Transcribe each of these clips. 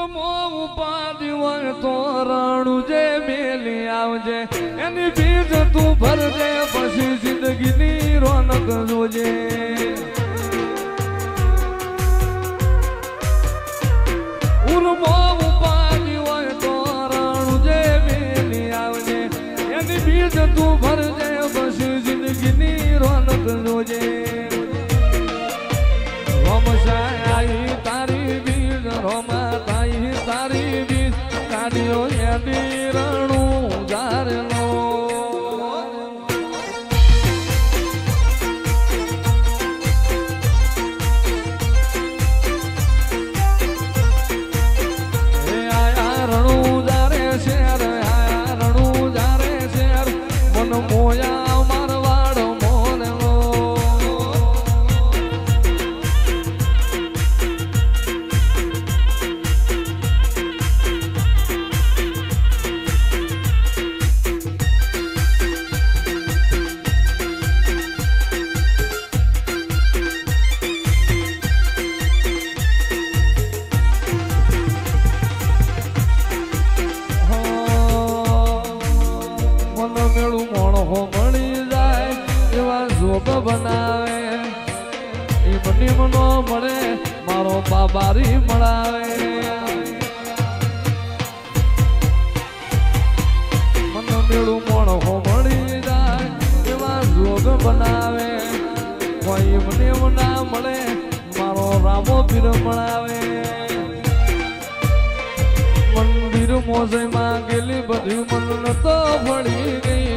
ઉપાધિ હોય તો રણું જે મેલી આવજે એની બીજ તું ભરજે પછી જિંદગીની રોનક જોજે ઉર્મો ઉપાધિ હોય તો રણું જે મેલી આવજે એની બીજ તું ભરજે પછી જિંદગીની રોનક જોજે રોમશાઈ તારી બીજ રોમા તાઈ તારી બીજ કાઢ્યો એની રણું જારેલો આયા રણું જારે શેર આયા રણું જારે શેર મન મોયા મારવાડ મોનેલો બનાવે એ બની મનો મળે મારો બાબારી મળાવે મન મેળું મોણો મળી જાય એવા જોગ બનાવે કોઈ મને ના મળે મારો રામો પીર મળાવે મંદિર મોજમાં ગયેલી બધી મન તો ભળી ગઈ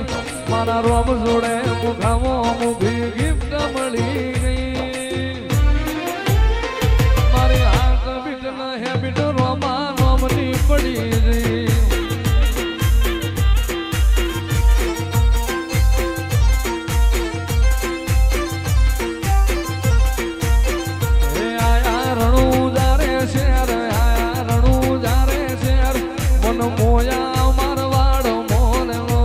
મારા રોમ જોડે મુખામો મુખી ગિફ્ટ મળી ગઈ મારી હાથ બીટ ન હેબિટ રોમા નોમની પડી ગઈ આયા રણું જારે શેર આયા રણું જારે શેર મન મોયા મારવાડ મોનેલો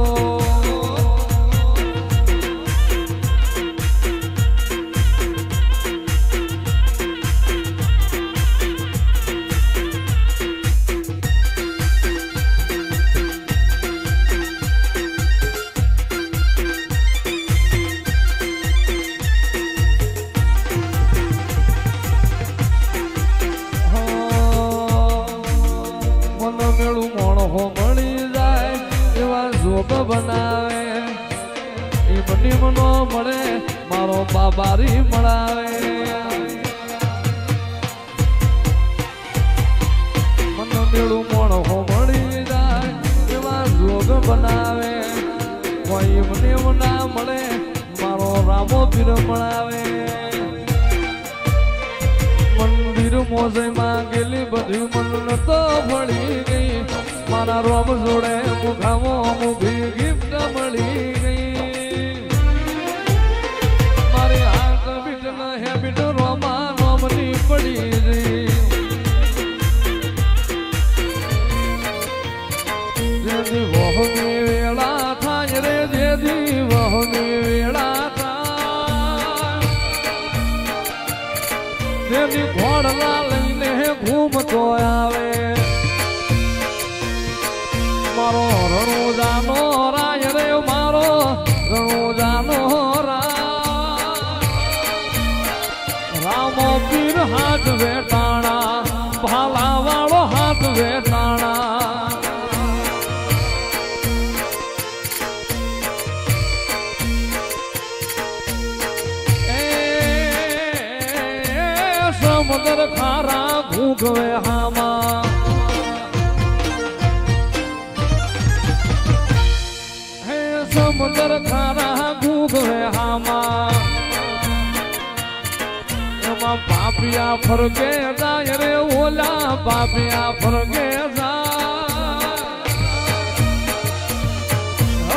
મેળું મોણો મળી જાય એવા જોગ બનાવે એ બની મનો મળે મારો બાબારી મળાવે મન મેળું મોણો મળી જાય એવા જોગ બનાવે કોઈ મને ના મળે મારો રામો પીર મળાવે મંદિર મોજમાં ગયેલી બધી મન તો ભળી ગઈ મારા રોમ જોડે મુખામો મુખી ગિફ્ટ મળી ગઈ મારી હાથ બીટ ન હેબિટ રોમા નોમની પડી ગઈ જેથી વહની વેળા થાય રે જેથી વહની વેળા થાય જેથી ઘોડલા લઈને ઘૂમતો આવે મારો રણુજાનો રાય રે મારો રણુજાનો રામો પીર હાથ વેટાણા ભાલા વાળો હાથ વેટાણા સમુદ્ર ખારા ઘૂંઘવે હામાં સમુદ્ર ખારા ઘૂંઘવે હામાં એમાં પાપિયા ફરકે જાય રે ઓલા પાપિયા ફરકે જાય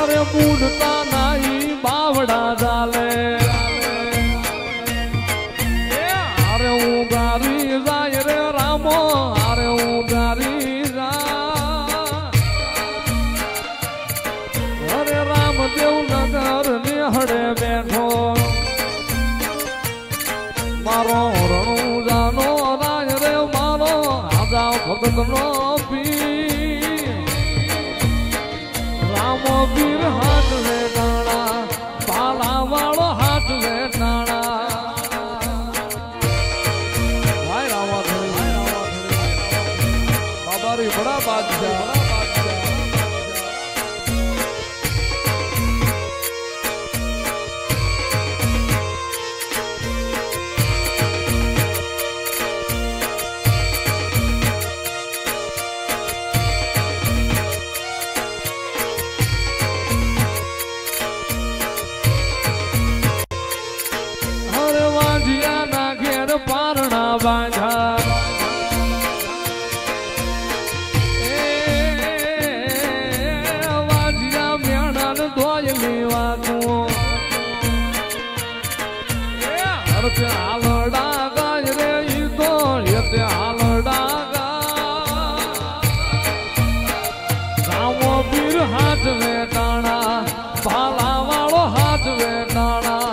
અરે મૂડતા નાઈ બાવડા ચાલે અરે ઉગારી જાય રે રામો અરે ઉગારી જાય અરે રામદેવ નગર નિહળે બેઠો મારો રણુજાનો રાજ રે મારો આજા ભગતનો પીર રામ પીર હાથ લે ટાણા પાલા વાળો હાથ લે ટાણા ભાઈ રામા બાબારી બડા બાદશાહ પારણા બાંધા વાજિયા મેણન ધોયલી વાતું હરતે હાલડા ગાય રે ઈ તો યતે હાલડા ગા રામો પીર હાથ વેટાણા ભાલા વાળો હાથ વેટાણા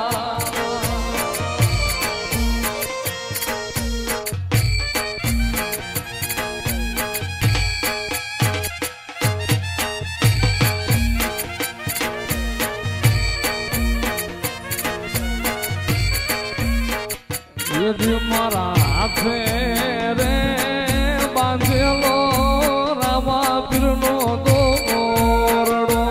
મારા હાથે રે બાંધેલો રામા પીરનો દોરડો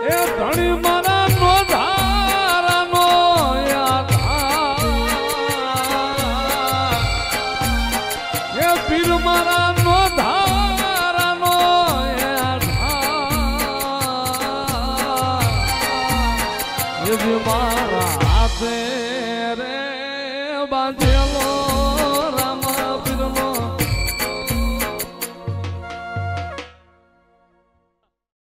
એ ધણી મારા નો ધારાનો પીર મારા નો ધારાનો મારા હાથે રે બાંધેલો